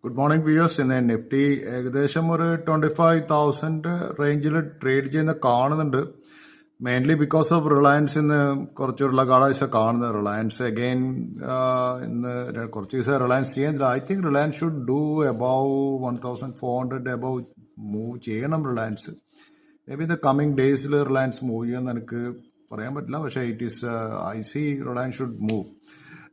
Good morning viewers. ഇന്ന് Nifty ഏകദേശം ഒരു 25,000 റേഞ്ചിൽ ട്രേഡ് ചെയ്യുന്ന കാണുന്നുണ്ട്. മെയിൻലി ബിക്കോസ് ഓഫ് റിലയൻസ് ഇന്ന് കുറച്ചുള്ള കാഴ്ച കാണുന്നത്. റിലയൻസ് അഗെയിൻ ഇന്ന് കുറച്ച് ദിവസം റിലയൻസ് ചെയ്യുന്നില്ല. I think Reliance should do above 1,400 above move ചെയ്യണം Reliance. May be the coming ഡേയ്സിൽ റിലയൻസ് മൂവ് ചെയ്യുമെന്ന് എനിക്ക് പറയാൻ പറ്റില്ല. പക്ഷേ it is I see Reliance should move.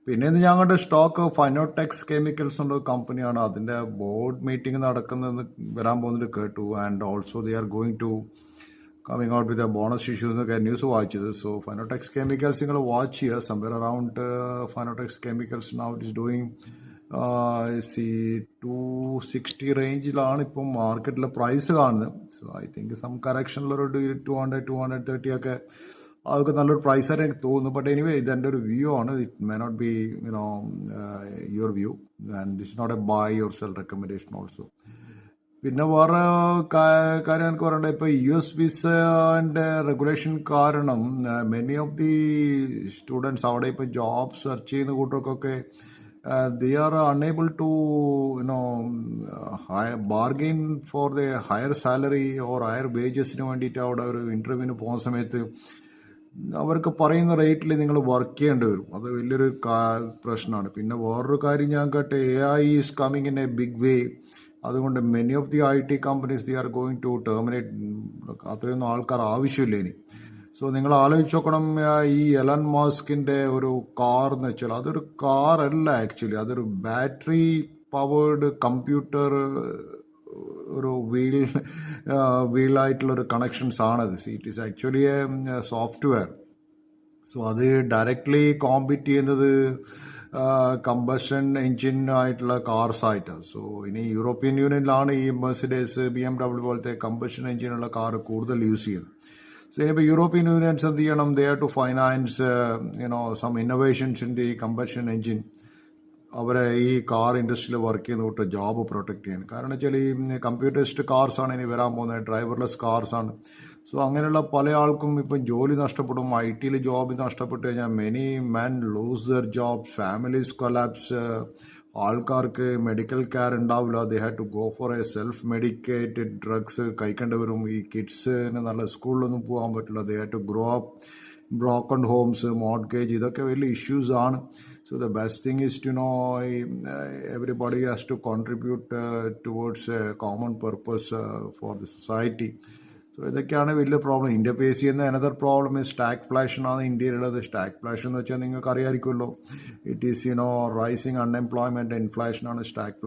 പിന്നെ ഇന്ന് ഞങ്ങളുടെ സ്റ്റോക്ക് ഫൈനോടെക്സ് കെമിക്കൽസ് ഉള്ള കമ്പനിയാണ്. അതിൻ്റെ ബോർഡ് മീറ്റിംഗ് നടക്കുന്നത് വരാൻ പോകുന്നത് കേട്ടു. And also they are going to coming out with bonus issues എന്നൊക്കെ ന്യൂസ് വായിച്ചത്. സോ ഫൈനോടെക്സ് കെമിക്കൽസ് നിങ്ങൾ വാച്ച് ചെയ്യുക. Somewhere around Fineotex Chemicals now it is doing 260 റേഞ്ചിലാണ് ഇപ്പം മാർക്കറ്റിലെ പ്രൈസ് കാണുന്നത്. സോ ഐ തിങ്ക് സം കറക്ഷനിലൊരു 200, 230 ഒക്കെ അതൊക്കെ നല്ലൊരു പ്രൈസായിട്ട് എനിക്ക് തോന്നുന്നു. ബട്ട് എനിവേ ഇതെൻ്റെ ഒരു വ്യൂ ആണ്. It may not be your view and this not a by your self recommendation also. പിന്നെ വേറെ കാര്യം എനിക്ക് പറയണ്ടത്, ഇപ്പോൾ US വിസൻ്റെ റെഗുലേഷൻ കാരണം മെനി ഓഫ് ദി സ്റ്റുഡൻസ് അവിടെ ഇപ്പോൾ ജോബ് സെർച്ച് ചെയ്യുന്ന കൂട്ടർക്കൊക്കെ they are unable to bargain for the higher salary or higher wagesന് വേണ്ടിയിട്ട് അവിടെ ഒരു ഇൻ്റർവ്യൂവിന് പോകുന്ന സമയത്ത് അവർക്ക് പറയുന്ന റേറ്റിൽ നിങ്ങൾ വർക്ക് ചെയ്യേണ്ടി വരും. അത് വലിയൊരു പ്രശ്നമാണ്. പിന്നെ വേറൊരു കാര്യം ഞാൻ കേട്ടെ, AI is coming in a big way. അതുകൊണ്ട് many of the IT companies they are going to terminate. അത്രയൊന്നും ആൾക്കാർ ആവശ്യമില്ല ഇനി. സോ നിങ്ങൾ ആലോചിച്ച് നോക്കണം, ഈ എലൻ മാസ്കിൻ്റെ ഒരു കാർ എന്ന് വെച്ചാൽ അതൊരു കാറല്ല ആക്ച്വലി. അതൊരു ബാറ്ററി പവേർഡ് കമ്പ്യൂട്ടർ ഒരു വീലായിട്ടുള്ളൊരു കണക്ഷൻസ് ആണത്. It is actually a software. So അത് ഡയറക്റ്റ്ലി കോമ്പീറ്റ് ചെയ്യുന്നത് കമ്പഷൻ എൻജിൻ ആയിട്ടുള്ള കാർസായിട്ടാണ്. സോ ഇനി യൂറോപ്യൻ യൂണിയനിലാണ് ഈ മെർസിഡീസ് BMW പോലത്തെ കമ്പഷൻ എൻജിനുള്ള കാർ കൂടുതൽ യൂസ് ചെയ്യുന്നത്. സോ ഇനിയിപ്പോൾ യൂറോപ്യൻ യൂണിയൻസ് എന്ത് ചെയ്യണം? They have to finance some innovations in the combustion engine. അവരെ ഈ കാർ ഇൻഡസ്ട്രിയിൽ വർക്ക് ചെയ്യുന്ന തൊട്ട് ജോബ് പ്രൊട്ടക്ട് ചെയ്യാൻ. കാരണം വെച്ചാൽ ഈ കമ്പ്യൂട്ടറിസ്റ്റ് കാർസാണ് ഇനി വരാൻ പോകുന്നത്, ഡ്രൈവർലെസ് കാർസാണ്. സോ അങ്ങനെയുള്ള പല ആൾക്കും ഇപ്പം ജോലി നഷ്ടപ്പെടും. IT ജോബ് നഷ്ടപ്പെട്ട് കഴിഞ്ഞാൽ many men lose their job, families collapse, ആൾക്കാർക്ക് മെഡിക്കൽ കെയർ ഉണ്ടാവില്ല. They have to go for a self medicated drugs കഴിക്കേണ്ടി വരും. ഈ കിഡ്സിന് നല്ല സ്കൂളിലൊന്നും പോകാൻ പറ്റില്ല. They have to grow up broken homes, mortgage, ഇതൊക്കെ വലിയ ഇഷ്യൂസ് ആണ്. So the best thing is to know everybody has to contribute towards a common purpose for the society. So ഇതൊക്കെയാണ് വലിയ പ്രോബ്ലം. ഇന്ത്യ ഫേസ് ചെയ്യുന്ന another problem സ്റ്റാക്ക് ഫ്ലാഷനാണ് ഇന്ത്യയിലുള്ളത്. Stagflation എന്ന് വെച്ചാൽ നിങ്ങൾക്ക് അറിയാമായിരിക്കുമല്ലോ. ഇറ്റ് ഈസ് റൈസിങ് അൺഎംപ്ലോയ്മെൻറ്റ്, ഇൻഫ്ലേഷനാണ് സ്റ്റാക്ക്